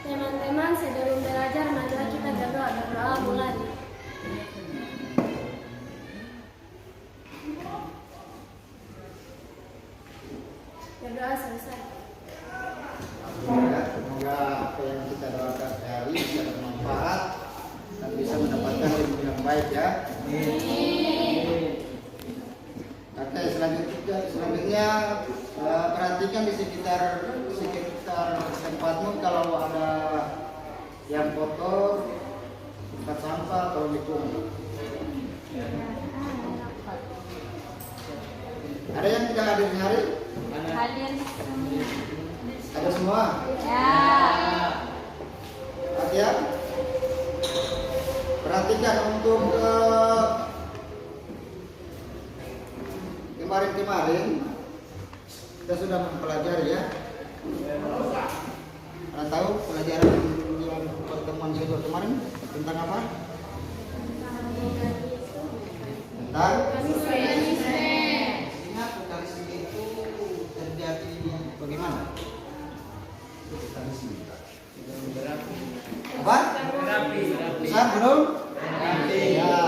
Teman-teman, sebelum belajar, marilah kita berdoa. Berdoa mulai. Berdoa selesai. Semoga apa yang kita doakan hari ini bisa bermanfaat dan bisa mendapatkan ilmu yang baik ya. Oke, selanjutnya perhatikan di sekitar tempatmu kalau ada yang kotor, tempat sampah atau lingkungan. Ada yang tidak hadir hari? Hadir. Ada semua? Ya. Perhatian. Perhatikan untuk kemarin kita sudah mempelajari ya. Anda tahu pelajaran yang pertemuan kedua kemarin tentang apa? Tentang ingat vokalisme itu terjadi bagaimana? Apa? Besar belum? Ya.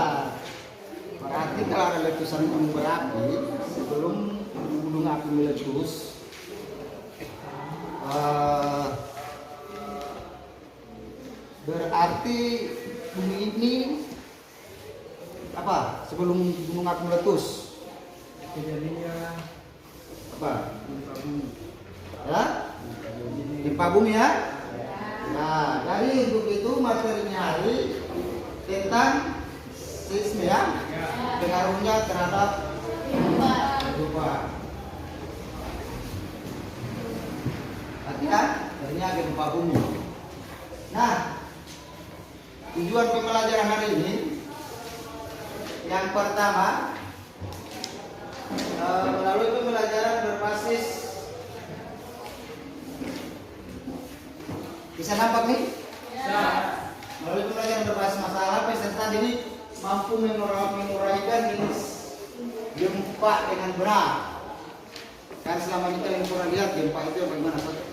Berarti kalau ada letusan gunung berapi sebelum gunung api meletus, berarti bumi ini apa? Sebelum gunung api meletus kejadiannya apa? Ya? Gempa bumi ya? Nah, dari untuk itu materinya hari tentang seisme ya, pengaruhnya terhadap kehidupan. Artinya adanya gempa bumi. Nah, tujuan pembelajaran hari ini yang pertama melalui pembelajaran berbasis, bisa nampak nih? Ya. Melalui pembelajaran berbasis masalah, peserta didik mampu menguraikan jenis gempa dengan benar. Kan selama ini kalian pernah lihat gempa itu bagaimana saja.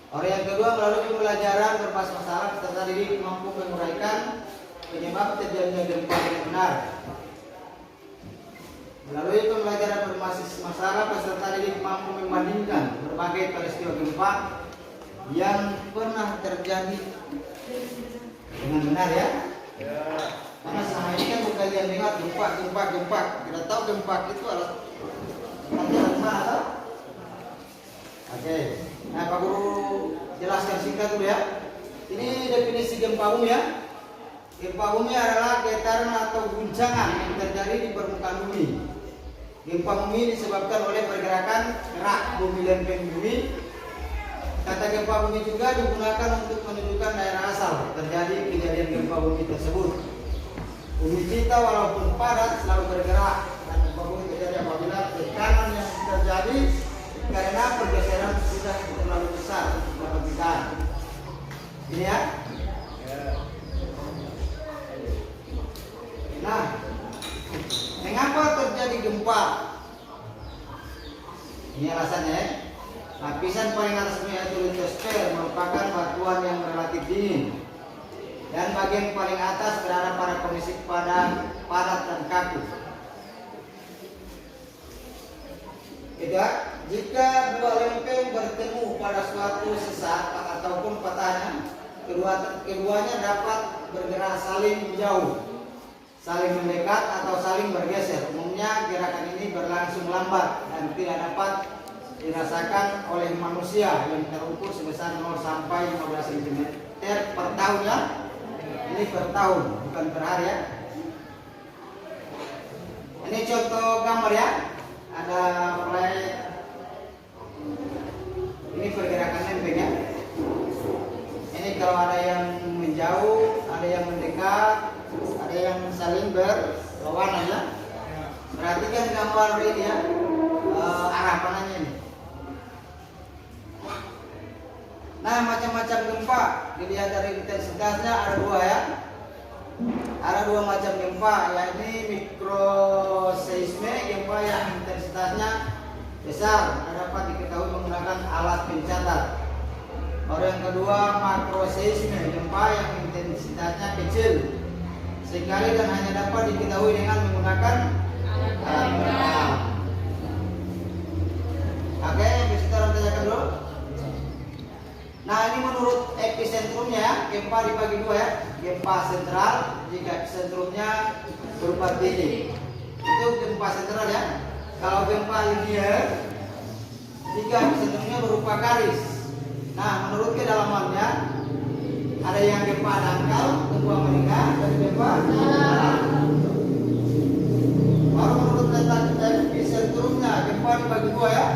Orang yang kedua, melalui pembelajaran berbasis masalah, peserta didik mampu menguraikan penyebab terjadinya gempa dengan benar. Melalui pembelajaran berbasis masalah, peserta didik mampu membandingkan berbagai peristiwa gempa yang pernah terjadi dengan benar ya. Karena selama ini kan bukan yang dengar gempa. Kita tahu gempa itu adalah dari mana? Oke. Nah, Pak Guru jelaskan singkat dulu ya. Ini definisi gempa bumi ya. Gempa bumi adalah getaran atau guncangan yang terjadi di permukaan bumi. Gempa bumi disebabkan oleh pergerakan gerak bumi lempeng bumi. Kata gempa bumi juga digunakan untuk menunjukkan daerah asal terjadi kejadian gempa bumi tersebut. Bumi kita walaupun padat selalu bergerak, dan gempa bumi terjadi apabila tekanan yang terjadi karena pergeseran sudah terlalu besar untuk kita. Ini ya. Nah, mengapa terjadi gempa? Ini alasannya ya. Lapisan paling atas yaitu litosfer merupakan batuan yang relatif dingin, dan bagian paling atas berada pada kondisi padat dan kaku. Jika dua lempeng bertemu pada suatu sesat ataupun patahnya, keduanya dapat bergerak saling menjauh, saling mendekat atau saling bergeser. Umumnya gerakan ini berlangsung lambat dan tidak dapat dirasakan oleh manusia yang terukur sebesar 0 sampai 15 cm per tahun ya. Ini per tahun, bukan per hari ya. Ini contoh gambar ya. Ada mulai ini pergerakan lempeng ya. Ini kalau ada yang menjauh, ada yang mendekat, ada yang saling berlawanan ya. Perhatikan gambar ini ya, arah panahnya ini. Nah, macam-macam gempa dilihat dari intensitasnya ada dua ya. Ada dua macam gempa, yakni mikroseisme, gempa yang intensitasnya besar dan dapat diketahui menggunakan alat pencatat. Baru yang kedua makroseisme, gempa yang intensitasnya kecil sekali dan hanya dapat diketahui dengan menggunakan alat berat. Oke, bisa kita tanyakan dulu. Nah, ini menurut epicentrumnya ya, gempa dibagi dua ya. Gempa sentral jika epicentrumnya berupa titik. Itu gempa sentral ya. Kalau gempa linear jika epicentrumnya berupa garis. Nah, menurut kedalamannya ada yang gempa dangkal, gempa meningkat, dan gempa dalam. Baru menurut letak epicentrumnya gempa dibagi dua ya.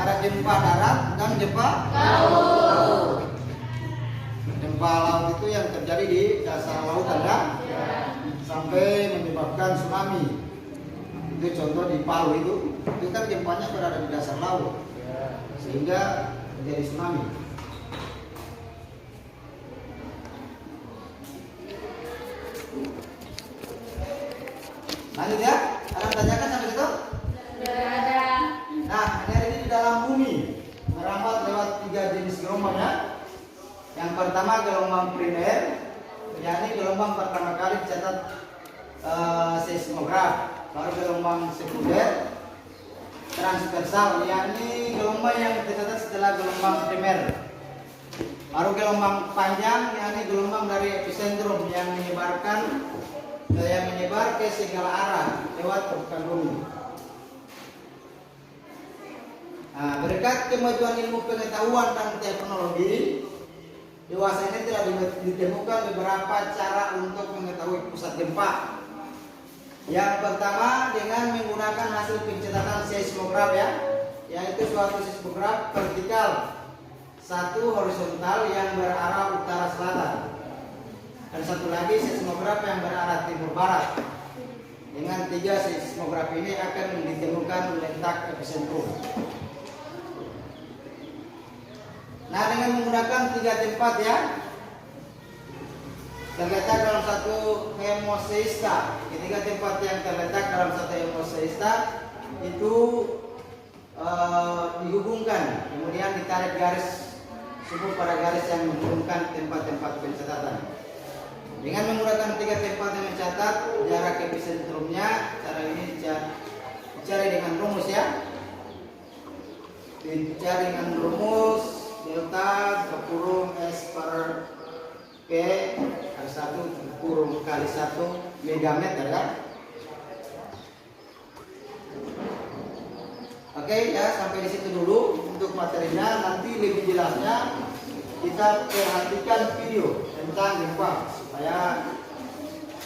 Ada gempa darat dan gempa laut. Gempa laut itu yang terjadi di dasar lautan ya, sampai menyebabkan tsunami. Itu contoh di Palu itu kan gempanya berada di dasar laut sehingga terjadi tsunami. Lanjut ya, kalian tanyakan sampai situ? Sudah ada. Nah, energi di dalam bumi merambat lewat 3 jenis gelombang ya. Yang pertama gelombang primer, yakni gelombang pertama kali dicatat seismograf. Baru gelombang sekunder, transversal, yakni gelombang yang tercatat setelah gelombang primer. Baru gelombang panjang, yakni gelombang dari epicentrum yang menyebar ke segala arah lewat permukaan bumi. Nah, berkat kemajuan ilmu pengetahuan dan teknologi, dewasa ini telah ditemukan beberapa cara untuk mengetahui pusat gempa. Yang pertama dengan menggunakan hasil pencatatan seismograf ya, yaitu suatu seismograf vertikal, satu horizontal yang berarah utara selatan, dan satu lagi seismograf yang berarah timur barat. Dengan 3 seismograf ini akan ditemukan letak epicentrum. Nah, dengan menggunakan 3 tempat ya, terletak dalam satu hemoseista. Ketiga tempat yang terletak dalam satu hemoseista itu dihubungkan, kemudian ditarik garis sumbu pada garis yang menghubungkan tempat-tempat pencatatan. Dengan menggunakan 3 tempat yang mencatat jarak epicentrumnya, cara ini dicari dengan rumus ya. Dicari dengan rumus delta berkurung S per P kali 1 kurung kali 1 megameter kan. Oke ya, sampai di situ dulu untuk materinya. Nanti lebih jelasnya kita perhatikan video tentang gempa supaya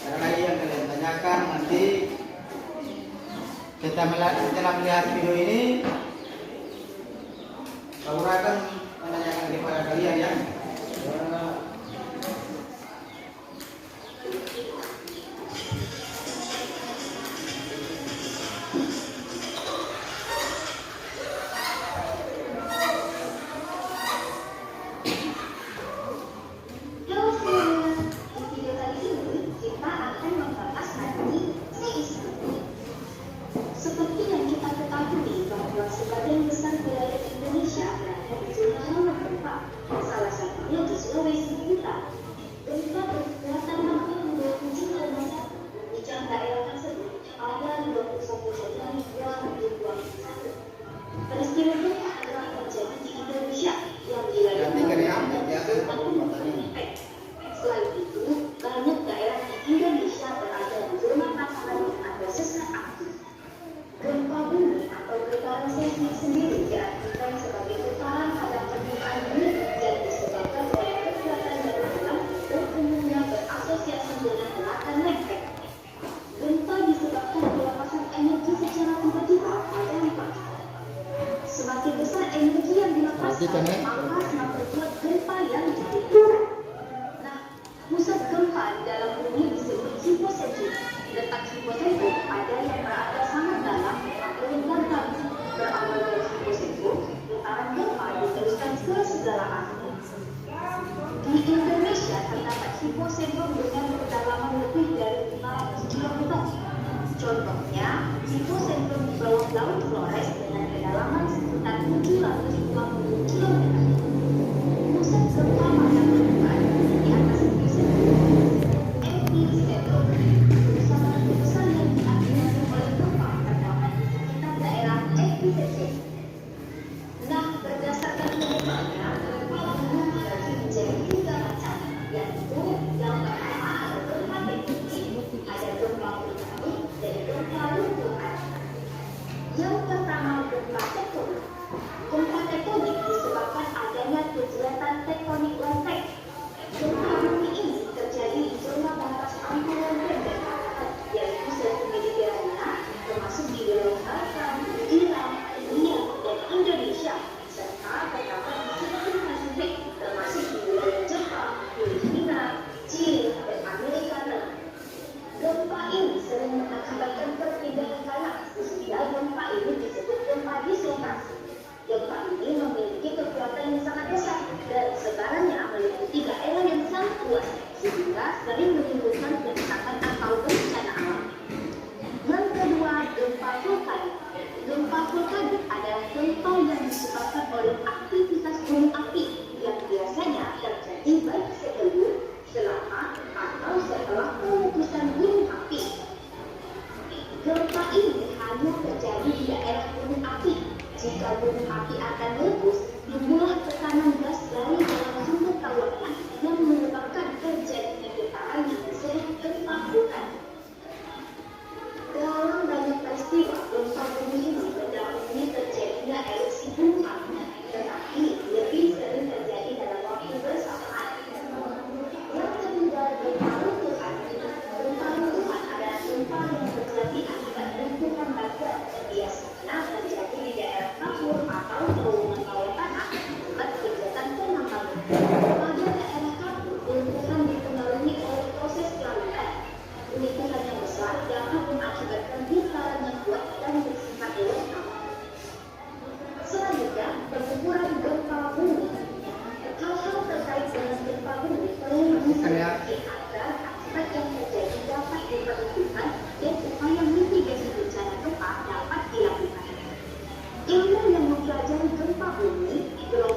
ada lagi yang kalian tanyakan nanti. Setelah melihat video ini, Laura akan menanyakan kepada kalian ya. Sebagian besar wilayah Indonesia berada di zona rawan gempa, salah satunya di Sulawesi Utara. Gempa berkekuatan magnitudo 7,1 mengguncang daerah tersebut pada 21 Januari 2021. Peristiwa gempa adalah terjadi di Indonesia yang dilakukan Selain itu, banyak daerah di Indonesia berada di zona pasaran yang ada sesar aktif. Gempa bumi atau getaran seismik sendiri diartikan sebagai getaran pada permukaan bumi yang disebabkan oleh kekuatan dari alam dan umumnya berasosiasi dengan gerakan lempeng. Gempa disebabkan pelepasan energi secara tiba-tiba pada lempeng. Semakin besar energi yang dilepaskan, maka semakin kuat gempa yang ditimbulkan. Nah, pusat gempa di dalam bumi disebut hipocentrum. Letak hipocentrum ada yang berada sangat dalam atau yang dangkal. Berawal dari hipocentrum, getaran gempa diteruskan ke segala arah. Di Indonesia terdapat hipocentrum dengan kedalaman lebih dari 500 km. Contohnya, hipocentrum di bawah Laut Flores dengan kedalaman sekitar 750 km.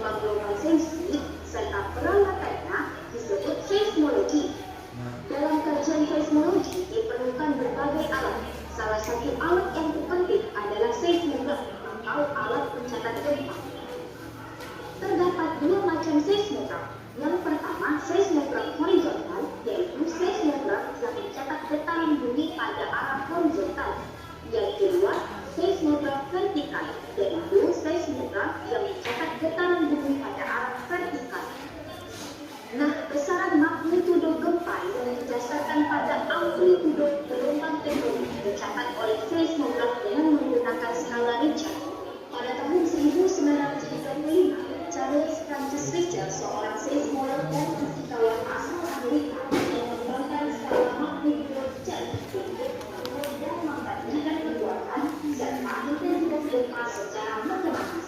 gempa global seismik serta peralatannya disebut seismologi. Dalam kajian seismologi diperlukan berbagai alat. Salah satu alat yang terpenting adalah seismograf atau alat pencatat gempa. Terdapat dua macam seismograf. Yang pertama, seismograf horizontal, yaitu seismograf yang mencatat getaran bumi pada arah horizontal. Yang kedua, seismograf vertikal, yaitu seismograf yang mencatat getaran bumi pada arah vertikal. Nah, besaran magnitudo gempa yang didasarkan pada amplitudo gelombang tektonik dicatat oleh seismograf dengan menggunakan skala Richter. Pada tahun 1935, Charles Francis Richter, seorang seismolog dan fisikawan asal Amerika, yang mengembangkan skala magnitudo Richter untuk dan membandingkan kekuatan serta intensitas gempa secara matematis.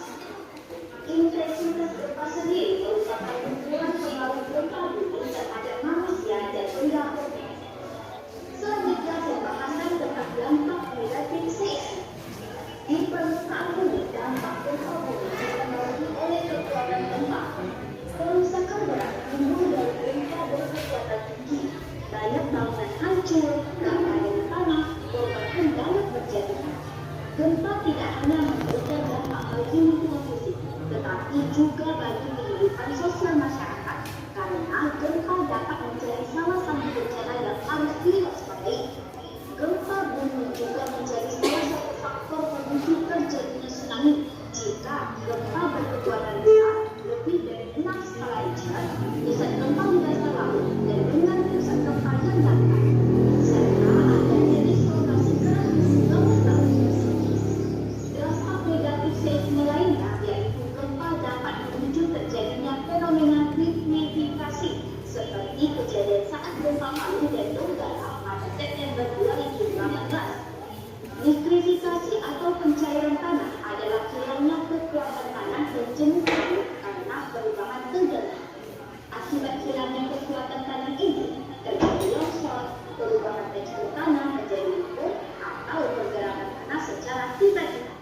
Intensitas gempa sendiri merupakan ukuran pengaruh gempa bumi terhadap manusia dan benda bumi. Selanjutnya saya bahaskan tentang dampak negatif seismik. Di permukaan bumi, dampak gempa bumi dipengaruhi oleh kekuatan gempa. Kerusakan berat timbul dari gempa berkekuatan tinggi. Banyak bangunan hancur, keadaan tanah, korban pun banyak berjatuhan. Gempa tidak hanya memberikan dampak bagi lingkungan fisik, tetapi juga bagi kehidupan sosial masyarakat, karena gempa dapat menjadi salah satu bencana yang harus diwaspadai. Gempa bumi juga menjadi salah satu faktor pemicu terjadinya tsunami. Jika gempa berkekuatan besar lebih dari 6 skala Richter, pusat gempa di dasar laut dan dengan pusat gempa yang dangkal, serta adanya dislokasi keras di bawah laut. Dampak negatif seismik lainnya yaitu gempa dapat memicu terjadinya fenomena lignifikasi seperti kejadian saat gempa Palu dan Donggala pada September 2018. Lignifikasi atau pencairan tanah adalah hilangnya kekuatan tanah dan jenuh laut karena perubahan tenggelam. Akibat hilangnya kekuatan tanah ini terjadi longsor, perubahan tekstur tanah menjadi lumpur, atau pergerakan tanah secara tiba-tiba.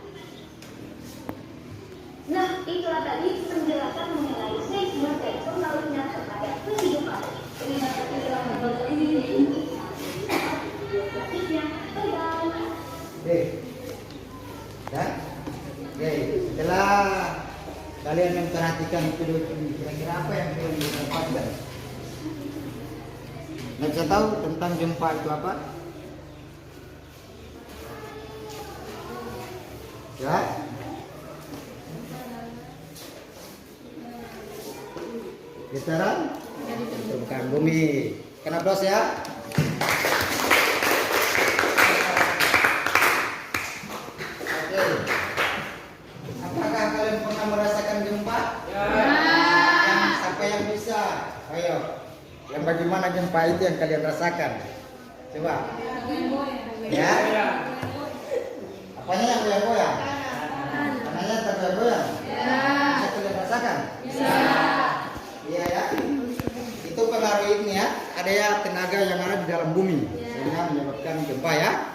Nah, itulah tadi penjelasan mengenai seismik dan pengaruhnya terhadap kehidupan. Terima kasih telah menonton video ini. Selanjutnya, bye-bye. Dan setelah kalian memperhatikan video ini, kira-kira apa yang kalian dapatkan? Nggak bisa tahu tentang gempa itu apa? Ya? Getaran permukaan bumi. Kenapa ya? Oke. Apakah kalian pernah merasakan gempa? Ya. Siapa yang bisa? Ayo. Yang bagaimana gempa itu yang kalian rasakan? Coba. Ya. Apanya yang goyang-goyang? Tanahnya tergoyang-goyang? Ya. Bisa kalian rasakan? Bisa. Iya ya. Itu pengaruh ini ya. Ada ya tenaga yang ada di dalam bumi sehingga menyebabkan gempa ya.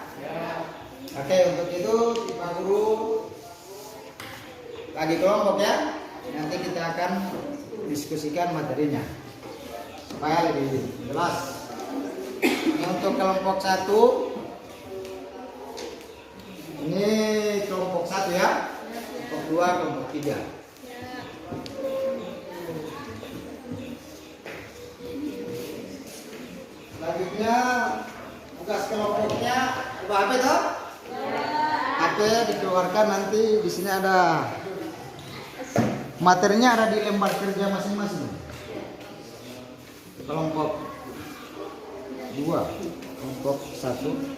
Oke, untuk itu Pak Guru lagi kelompok ya. Nanti kita akan diskusikan materinya supaya lebih jelas. Ini untuk kelompok 1. Ini kelompok 1 ya. Kelompok 2, kelompok 3. Selanjutnya tugas kelompoknya coba apa itu? HP dikeluarkan, nanti di sini ada materinya, ada di lembar kerja masing-masing. Kelompok 2, kelompok 1.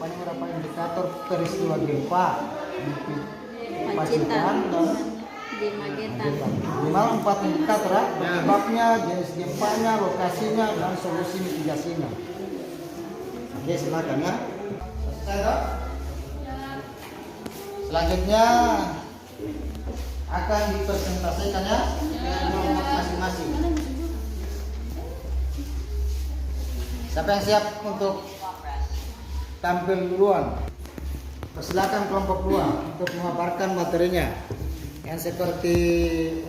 Beberapa indikator peristiwa gempa di Pacitan dan di Magetan. Minimal 4 indikator ya. Penyebabnya, jenis gempanya, lokasinya, dan solusi mitigasinya. Oke, silakan ya. Selesai toh? Selanjutnya akan dipresentasikan ya dengan kelompok masing-masing. Siapa yang siap untuk tampil duluan? Persilakan kelompok 2 untuk memaparkan materinya. Yang seperti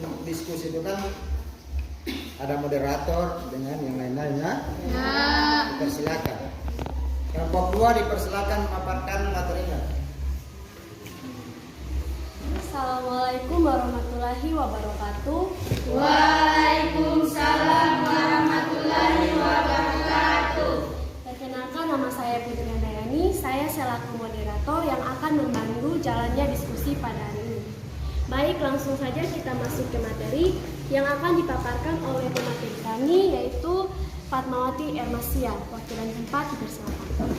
untuk diskusi itu kan ada moderator dengan yang lain-lainnya. Dipersilakan. Kelompok 2 dipersilakan memaparkan materinya. Assalamualaikum warahmatullahi wabarakatuh. Waalaikumsalam warahmatullahi wabarakatuh. Perkenalkan, nama saya Putri Handayani. Saya selaku moderator yang akan membantu jalannya diskusi pada hari ini. Baik, langsung saja kita masuk ke materi yang akan dipaparkan oleh pemateri kami, yaitu Fatmawati Ermasia. Wakilan 4 dipersilakan.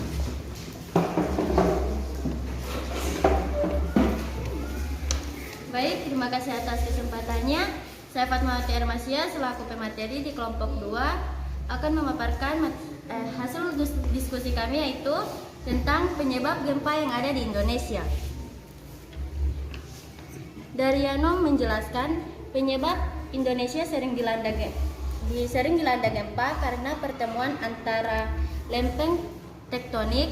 Baik, terima kasih atas kesempatannya. Saya Fatmawati Ermasia selaku pemateri di kelompok 2 akan memaparkan hasil diskusi kami, yaitu tentang penyebab gempa yang ada di Indonesia. Daryono menjelaskan penyebab Indonesia sering dilanda gempa karena pertemuan antara lempeng tektonik,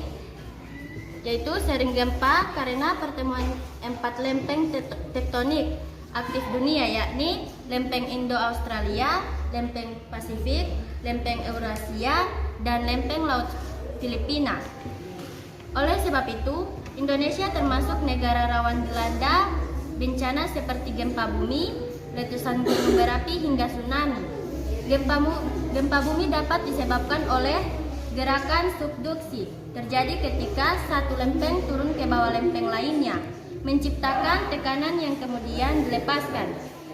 yaitu sering gempa karena pertemuan 4 lempeng tektonik aktif dunia, yakni lempeng Indo-Australia, lempeng Pasifik, lempeng Eurasia, dan lempeng Laut Filipina. Oleh sebab itu, Indonesia termasuk negara rawan dilanda bencana seperti gempa bumi, letusan gunung berapi, hingga tsunami. Gempa bumi dapat disebabkan oleh gerakan subduksi, terjadi ketika satu lempeng turun ke bawah lempeng lainnya, menciptakan tekanan yang kemudian dilepaskan.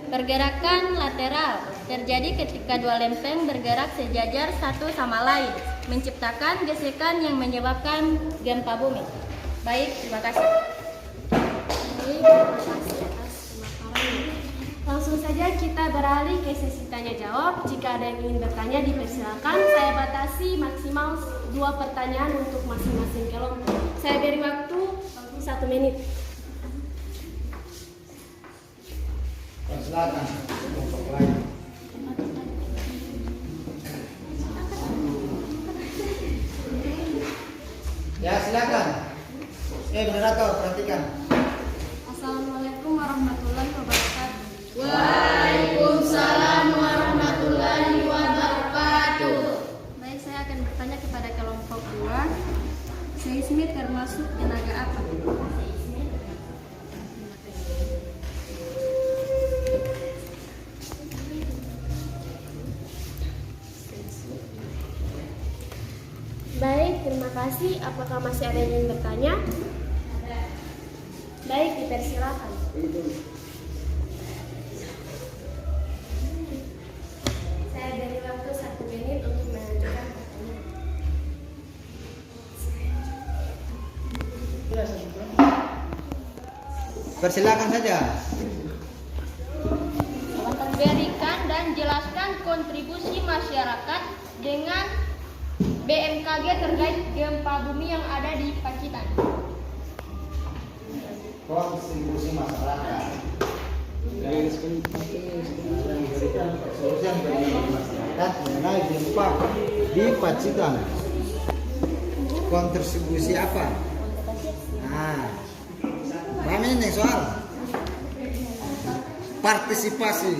Pergerakan lateral terjadi ketika dua lempeng bergerak sejajar satu sama lain, menciptakan gesekan yang menyebabkan gempa bumi. Baik, terima kasih. Baik, terima kasih atas pemaparannya. Langsung saja kita beralih ke sesi tanya jawab. Jika ada yang ingin bertanya, dipersilakan. Saya batasi maksimal 2 pertanyaan untuk masing-masing kelompok. Saya beri waktu 1 menit. Silakan kelompok lain. Ya, silakan. Moderator, perhatikan. Assalamualaikum warahmatullahi wabarakatuh. Waalaikumsalam warahmatullahi wabarakatuh. Baik, saya akan bertanya kepada kelompok 2. Seismik termasuk tenaga apa? Baik, terima kasih. Apakah masih ada yang ingin bertanya? Baik, dipersilakan. Saya beri waktu 1 menit untuk menentukan pertanyaan. Persilakan saja. Berikan dan jelaskan kontribusi masyarakat dengan BMKG terkait gempa bumi yang ada di Pacitan. Kontribusi masyarakat. Kontribusi masyarakat mengenai gempa di Pacitan. Kontribusi apa? Nah, paham ini soal partisipasi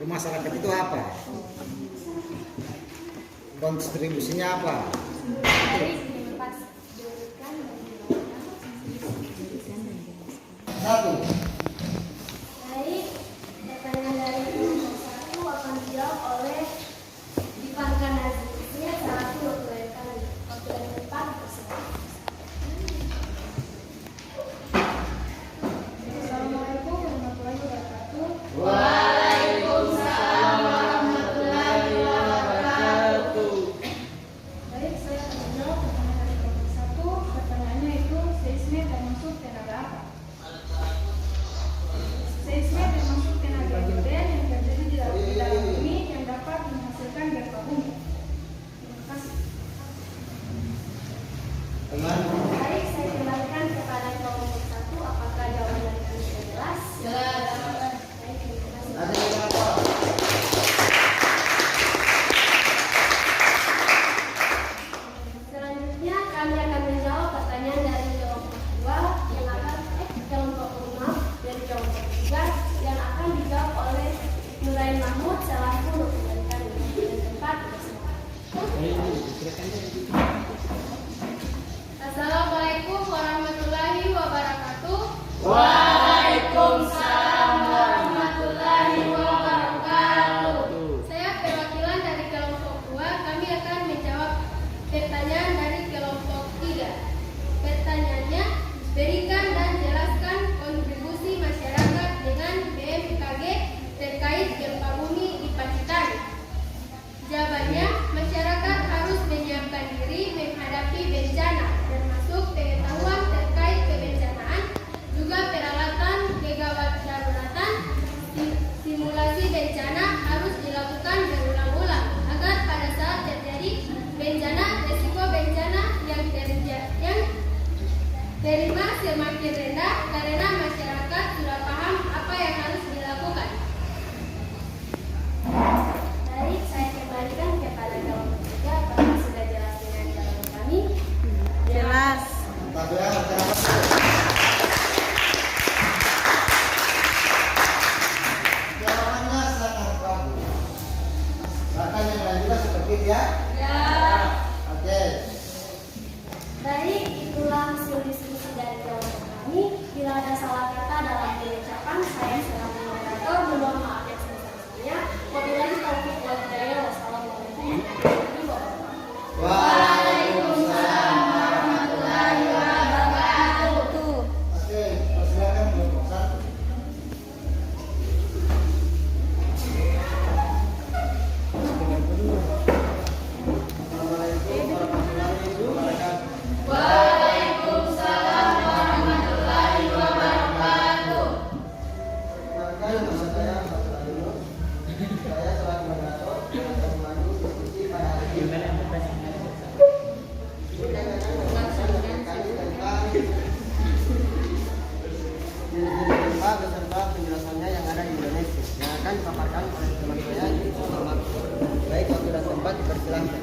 di masyarakat itu apa? Kontribusinya apa? Satu. Baik, pertanyaan dari kelompok 1 akan dijawab oleh Dipankan Nazisnya selaku wakil kami. Wakil yang 4 tersebut. Assalamualaikum warahmatullahi wabarakatuh. Waalaikumsalam warahmatullahi wabarakatuh. Baik, saya akan menjawab pertanyaan dari kelompok 1. Pertanyaannya itu, seismik termasuk tenaga apa? Assalamualaikum warahmatullahi wabarakatuh. Waalaikumsalam warahmatullahi wabarakatuh. Saya perwakilan dari kelompok 2. Kami akan menjawab pertanyaan dari kelompok 3. Pertanyaannya, berikan dan jelaskan kontribusi masyarakat dengan BMKG terkait gempa bumi di Pacitan. Jawabannya, masyarakat harus menyiapkan diri menghadapi bencana, termasuk pengetahuan terkait kebencanaan, juga peralatan gawat daruratan. Simulasi bencana harus dilakukan berulang-ulang agar pada saat terjadi bencana, resiko bencana yang terima semakin rendah karena masyarakat sudah paham apa yang harus dilakukan. Baik, saya kembalikan kepada kelompok 3. Apakah sudah jelas dengan jawaban kami? Jelas. Mantap ya, masyarakat. Jawabannya sangat bagus. Bahkan yang lain juga seperti itu ya. Ya. Oke. Baik, itulah hasil diskusi dari kelompok kami. Bila ada salah kata dalam pengucapan, saya selaku moderator mohon maaf yang sebesar-besarnya. Wabillahi taufiq wal hidayah. Wassalamualaikum warahmatullahi wabarakatuh. Waalaikumsalam warahmatullahi Wabarakatuh. Oke, persilakan kelompok 1. Assalamualaikum warahmatullahi wabarakatuh. Waalaikumsalam warahmatullahi wabarakatuh. Perkenalkan, nama saya Mas Radino. Saya selaku moderator dan pemandu diskusi pada hari ini. Kita akan membahas tentang ciri-ciri gempa beserta penjelasannya yang ada di Indonesia yang akan dipaparkan oleh teman saya di Muhammad. Baik, waktu dan tempat dipersilahkan.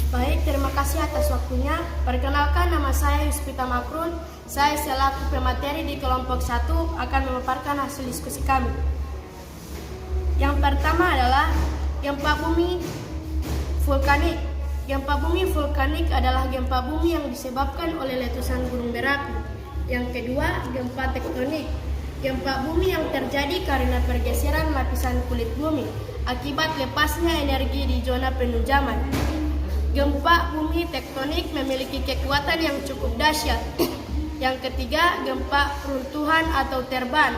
Baik, terima kasih atas waktunya. Perkenalkan, nama saya Yuspita Makrun. Saya selaku pemateri di kelompok 1 akan memaparkan hasil diskusi kami. Yang pertama adalah gempa bumi vulkanik. Gempa bumi vulkanik adalah gempa bumi yang disebabkan oleh letusan gunung berapi. Yang kedua, gempa tektonik. Gempa bumi yang terjadi karena pergeseran lapisan kulit bumi akibat lepasnya energi di zona penunjaman. Gempa bumi tektonik memiliki kekuatan yang cukup dahsyat. Yang ketiga, gempa runtuhan atau terban.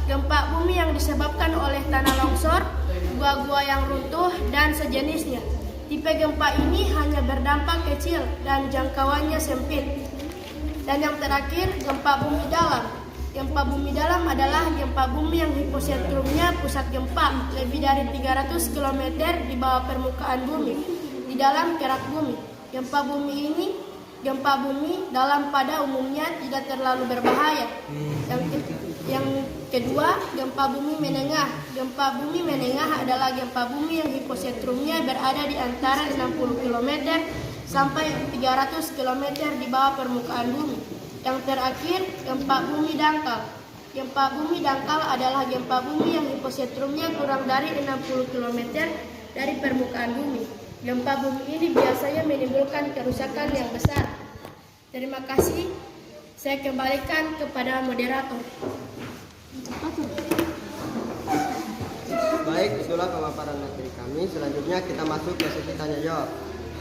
Gempa bumi yang disebabkan oleh tanah longsor, gua-gua yang runtuh, dan sejenisnya. Tipe gempa ini hanya berdampak kecil dan jangkauannya sempit. Dan yang terakhir, gempa bumi dalam. Gempa bumi dalam adalah gempa bumi yang hiposentrumnya pusat gempa lebih dari 300 km di bawah permukaan bumi, di dalam kerak bumi. Gempa bumi dalam pada umumnya tidak terlalu berbahaya. Yang kedua, gempa bumi menengah. Gempa bumi menengah adalah gempa bumi yang hiposentrumnya berada di antara 60 km sampai 300 km di bawah permukaan bumi. Yang terakhir, gempa bumi dangkal. Gempa bumi dangkal adalah gempa bumi yang hiposentrumnya kurang dari 60 km dari permukaan bumi. Gempa bumi ini biasanya menimbulkan kerusakan yang besar. Terima kasih. Saya kembalikan kepada moderator. Baik, itulah pemaparan materi kami. Selanjutnya kita masuk ke sesi tanya jawab.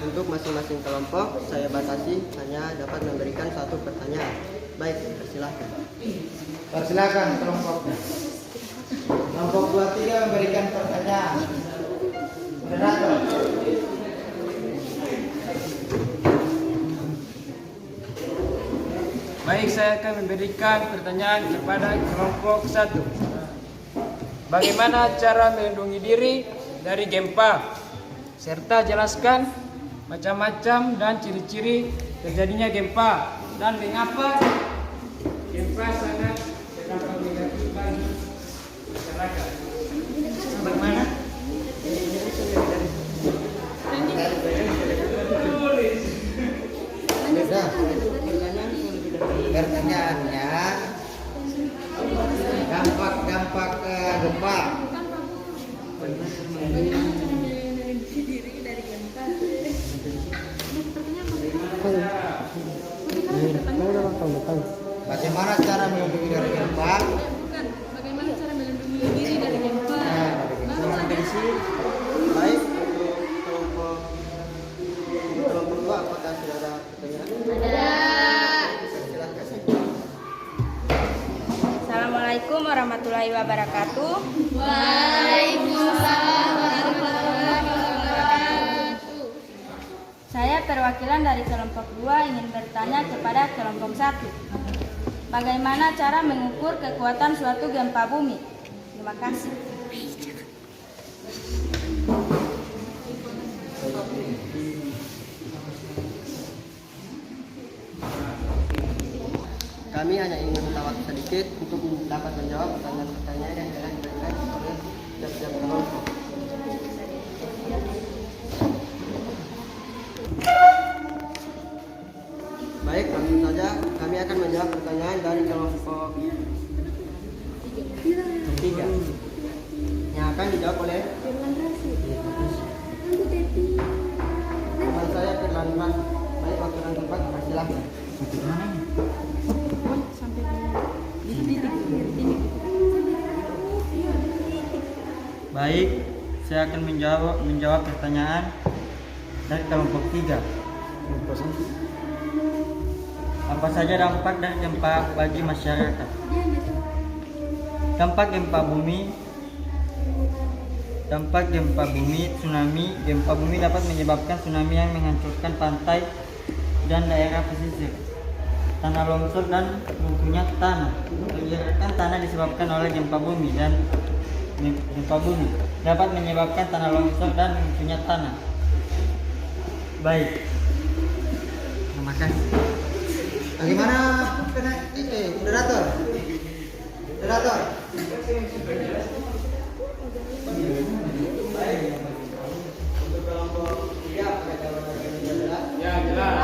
Untuk masing-masing kelompok, saya batasi hanya dapat memberikan 1 pertanyaan. Baik, persilahkan. Persilakan kelompoknya. Kelompok 23 memberikan pertanyaan. Moderator. Baik, saya akan memberikan pertanyaan kepada kelompok 1. Bagaimana cara melindungi diri dari gempa? Serta jelaskan macam-macam dan ciri-ciri terjadinya gempa dan mengapa gempa sangat berdampak negatif bagi masyarakat. Bagaimana? Pertanyaannya, dampak gempa. melindungi dari gempa. Bukan, bagaimana cara melindungi diri dari gempa? Baru Sampai di ada. sini. Baik, untuk kelompok 2 apakah sudah ada pertanyaan? Silakan. Assalamualaikum warahmatullahi wabarakatuh. Saya perwakilan dari kelompok 2 ingin bertanya kepada kelompok 1. Bagaimana cara mengukur kekuatan suatu gempa bumi? Terima kasih. Kami hanya ingin minta waktu sedikit untuk dapat menjawab pertanyaan-pertanyaan yang telah diberikan oleh tiap-tiap kelompok. Baik, langsung saja kami akan menjawab pertanyaan dari kelompok 3 yang akan dijawab oleh teman saya Firlan Ras. Baik, waktu dan tempat persilahkan. Baik, saya akan menjawab pertanyaan dari kelompok 3. Apa saja dampak dari gempa bagi masyarakat? Dampak gempa bumi, tsunami. Gempa bumi dapat menyebabkan tsunami yang menghancurkan pantai dan daerah pesisir. Tanah longsor dan runtuhnya tanah. Pergerakan tanah disebabkan oleh gempa bumi dan gempa bumi dapat menyebabkan tanah longsor dan runtuhnya tanah. Baik. Terima kasih. Bagaimana moderator? Moderator. Untuk kelompok 3 apakah jawabannya sudah jelas? Ya, jelas.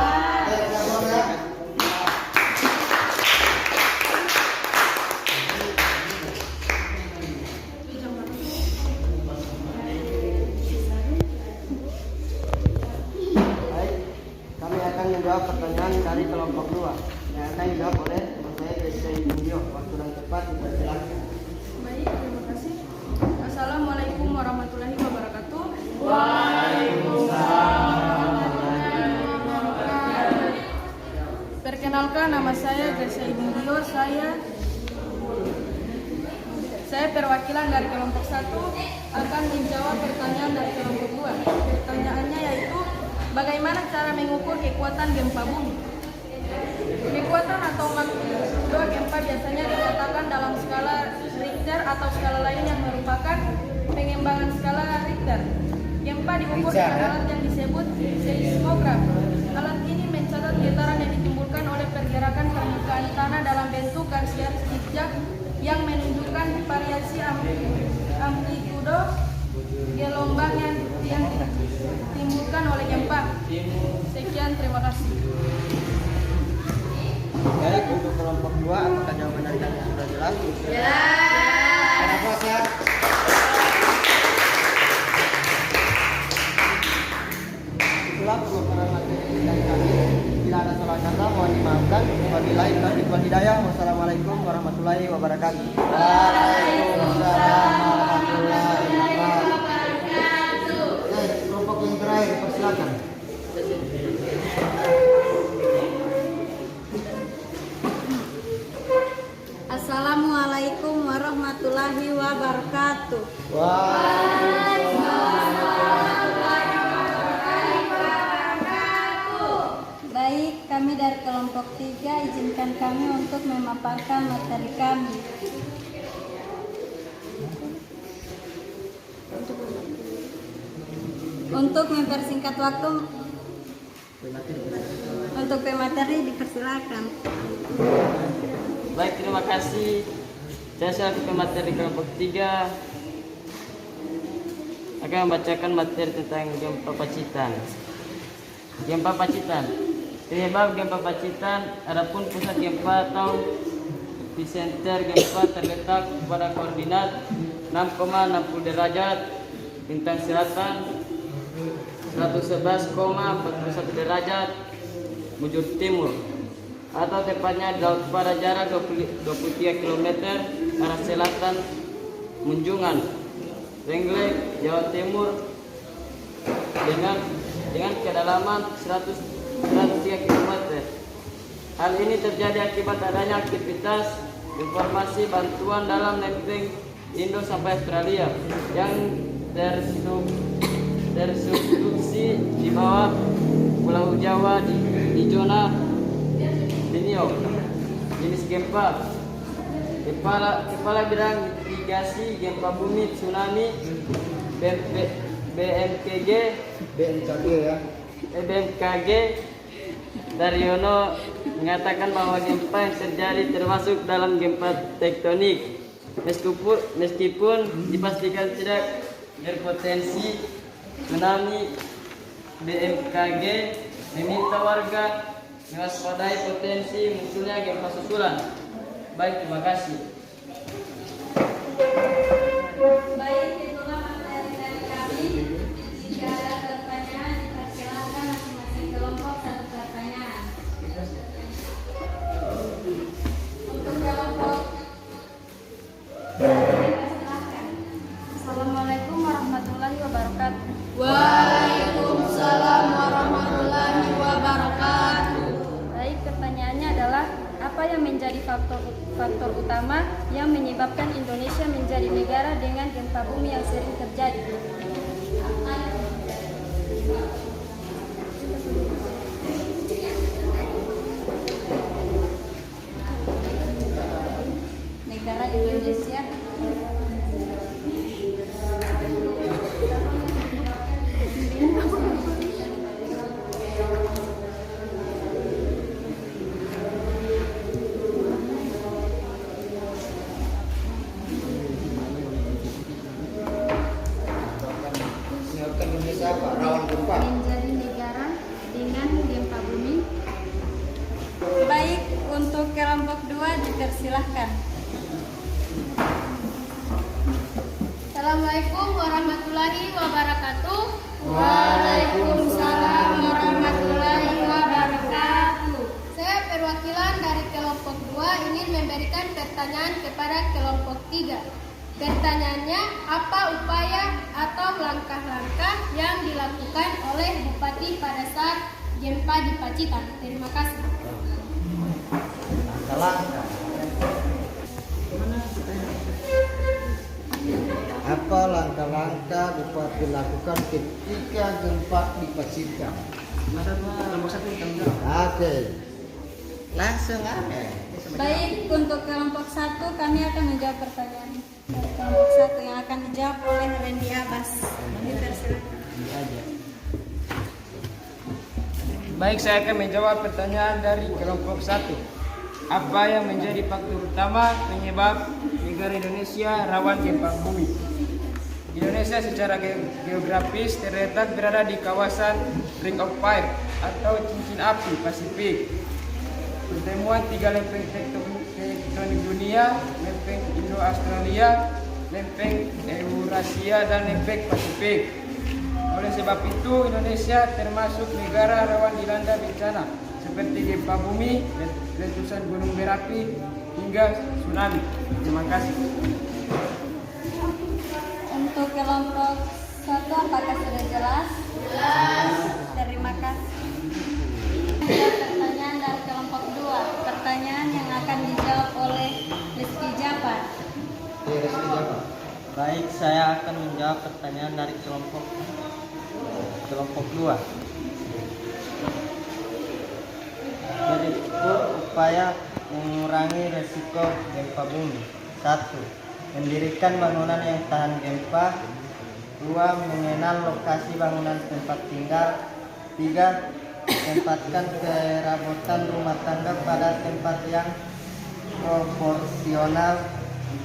Baik, kami akan menjawab pertanyaan dari kelompok 2 yang akan dijawab oleh teman saya Desai Indio. Waktu dan tepat dipersilakan. Baik, terima kasih. Assalamualaikum warahmatullahi wabarakatuh. Perkenalkan, nama saya Gersa Ibnudio. Saya perwakilan dari kelompok 1 akan menjawab pertanyaan dari kelompok 2. Pertanyaannya yaitu bagaimana cara mengukur kekuatan gempa bumi? Kekuatan atau magnitudo gempa biasanya dinyatakan dalam skala Richter atau skala lain yang merupakan pengembangan skala Richter. Gempa diukur dengan alat yang disebut seismograf. Alat ini mencatat getaran yang ditimbulkan oleh pergerakan permukaan tanah dalam bentuk garis-garis zigzag yang menunjukkan variasi amplitudo gelombang yang ditimbulkan oleh gempa. Sekian, terima kasih. Baik, untuk kelompok 2 apakah jawaban dari kalian sudah jelas? Kenapa ya? Itulah pemaparan materi dari kami. Bila ada salah kata mohon dimaafkan. Wabillahi taufiq wal hidayah. Wassalamualaikum warahmatullahi wabarakatuh. Waalaikumsalam warahmatullahi wabarakatuh. Kelompok yang terakhir, persilakan. Assalamualaikum warahmatullahi wabarakatuh. Baik, kami dari kelompok 3 izinkan kami untuk memaparkan materi kami. Untuk mempersingkat waktu, untuk pemateri dipersilakan. Baik, terima kasih. Saya selaku pemateri kelompok 3 akan membacakan materi tentang gempa Pacitan. Gempa Pacitan. Penyebab gempa Pacitan, adapun pusat gempa atau epicenter gempa terletak pada koordinat 6,60 derajat bintang selatan, 111,41 derajat bujur timur. atau tepatnya pada jarak 23 km arah selatan Munjungan, Renglek, Jawa Timur dengan kedalaman 103 km. Hal ini terjadi akibat adanya aktivitas informasi bantuan dalam lempeng Indo sampai Australia yang tersubduksi di bawah Pulau Jawa di zona Borneo. Jenis gempa: Kepala Bidang Mitigasi Gempa Bumi Tsunami BMKG Daryono mengatakan bahwa gempa yang terjadi termasuk dalam gempa tektonik. Meskipun dipastikan tidak berpotensi tsunami, BMKG meminta warga mewaspadai potensi munculnya gempa susulan. Baik, terima kasih. Baik, itulah materi dari kami. Jika ada pertanyaan, dipersilakan masing-masing kelompok satu pertanyaan. Untuk kelompok, dipersilakan. Assalamualaikum warahmatullahi wabarakatuh. Waalaikumsalam warahmatullahi wabarakatuh. Baik, pertanyaannya adalah apa yang menjadi faktor utama yang menyebabkan Indonesia menjadi negara dengan gempa bumi yang sering terjadi? Negara Indonesia Indonesia rawan gempa. menjadi negara dengan gempa bumi. Baik, untuk kelompok 2 dipersilahkan. Assalamualaikum warahmatullahi wabarakatuh. Waalaikumsalam warahmatullahi wabarakatuh. Saya perwakilan dari kelompok 2 ingin memberikan pertanyaan kepada kelompok 3. Pertanyaannya, apa upaya atau langkah-langkah yang dilakukan oleh Bupati pada saat gempa di Pacitan? Terima kasih. Langkah. Apa langkah-langkah Bupati lakukan ketika gempa di Pacitan? Oke, langsung aja. Baik, untuk kelompok 1 kami akan menjawab pertanyaan dari kelompok 1 yang akan dijawab oleh Randy Abbas. Dipersilakan. Baik, saya akan menjawab pertanyaan dari kelompok 1. Apa yang menjadi faktor utama penyebab negara Indonesia rawan gempa bumi? Indonesia secara geografis terletak berada di kawasan Ring of Fire atau cincin api Pasifik. Pertemuan 3 lempeng tektonik dunia, lempeng Indo-Australia, lempeng Eurasia, dan lempeng Pasifik. Oleh sebab itu, Indonesia termasuk negara rawan dilanda bencana seperti gempa bumi, letusan gunung berapi, hingga tsunami. Terima kasih. Untuk kelompok 1 apakah sudah jelas? Jelas. Terima kasih. Pertanyaan dari kelompok 2. Pertanyaan yang akan dijawab oleh Rizky Jafar. Baik, saya akan menjawab pertanyaan dari kelompok 2. Berikut upaya mengurangi resiko gempa bumi. 1. Mendirikan bangunan yang tahan gempa. 2. Mengenal lokasi bangunan tempat tinggal. 3. Tempatkan kerabotan rumah tangga pada tempat yang proporsional.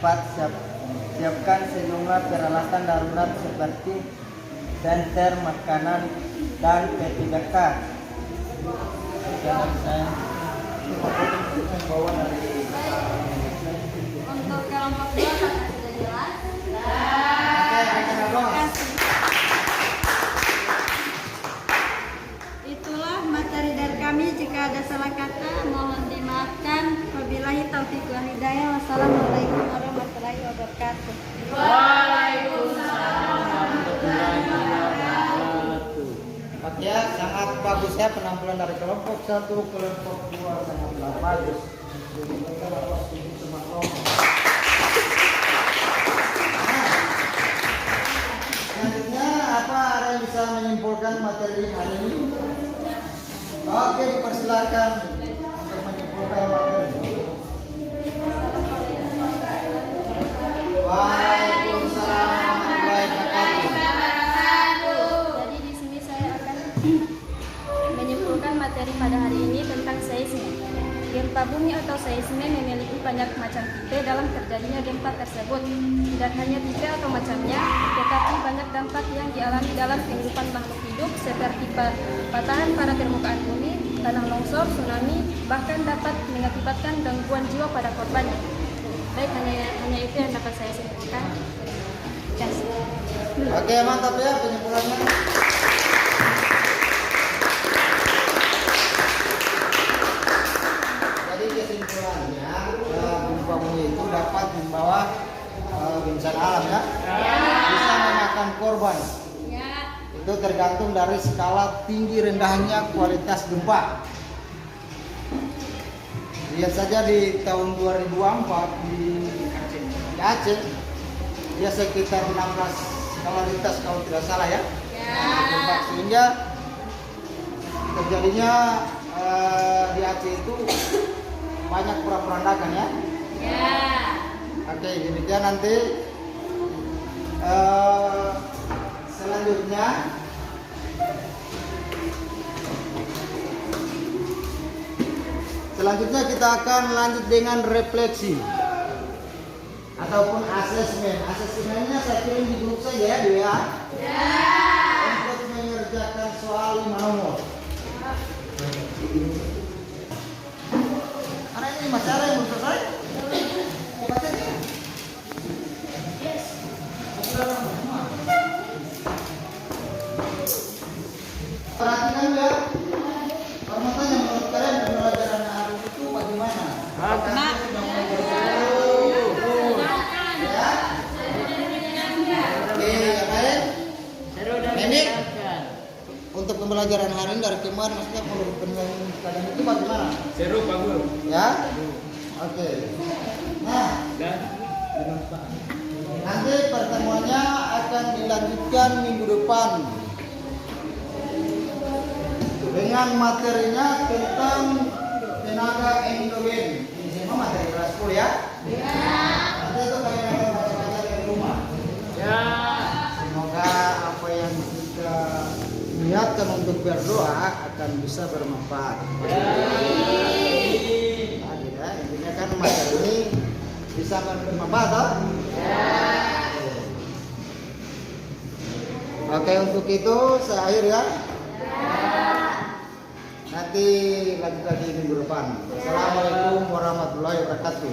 4. Siapkan sejumlah peralatan darurat seperti senter, makanan, dan P3K. Untuk kelompok 2 apakah sudah jelas? Terima kasih. Itulah materi dari kami. Jika ada salah kata, mohon dimaafkan. ya penampilan dari kelompok 1, kelompok 2 sangatlah bagus. Selanjutnya apa ada yang bisa menyimpulkan materi hari ini? Oke, dipersilakan untuk menyimpulkan materi. Waalaikumsalam warahmatullahi wabarakatuh. Jadi di sini saya akan menyimpulkan materi pada hari ini tentang seismik. Gempa bumi atau seismik memiliki banyak macam tipe dalam terjadinya gempa tersebut. Tidak hanya tipe atau macamnya, tetapi banyak dampak yang dialami dalam kehidupan makhluk hidup seperti patahan pada permukaan bumi, tanah longsor, tsunami, bahkan dapat mengakibatkan gangguan jiwa pada korbannya. Baik, hanya itu yang dapat saya sampaikan. Oke, mantap ya penyimpulannya. Jadi kesimpulannya gempa bumi itu dapat membawa bencana alam ya, bisa memakan korban. Itu tergantung dari skala tinggi rendahnya kualitas gempa. Lihat saja di tahun 2004 di Aceh, dia sekitar 16 skala Richter kalau tidak salah ya. Sehingga terjadinya di Aceh itu banyak porak-porandakan ya. Oke, demikian nanti selanjutnya kita akan lanjut dengan refleksi ataupun asesmen. Asesmennya saya kirim di grup saja ya, di WA. Untuk mengerjakan soal 5 nomor. Karena ini masih ada yang belum selesai. Baca aja. Perhatikan ya. Permasalahan menurut kalian pembelajaran hari itu bagaimana? Untuk pembelajaran hari ini dari kemarin maksudnya menurut penilaian kalian itu bagaimana? Seru Pak Guru. Ya? Oke. Nah, nanti pertemuannya akan dilanjutkan minggu depan dengan materinya tentang tenaga endogen. Ini semua materi kelas 10 ya? Nanti itu kalian akan baca-baca di rumah. Semoga apa yang kita niatkan untuk berdoa akan bisa bermanfaat. Nah, intinya kan materi ini bisa bermanfaat toh? Oke, untuk itu saya akhir ya. Nanti lanjut lagi minggu depan. Assalamualaikum warahmatullahi wabarakatuh.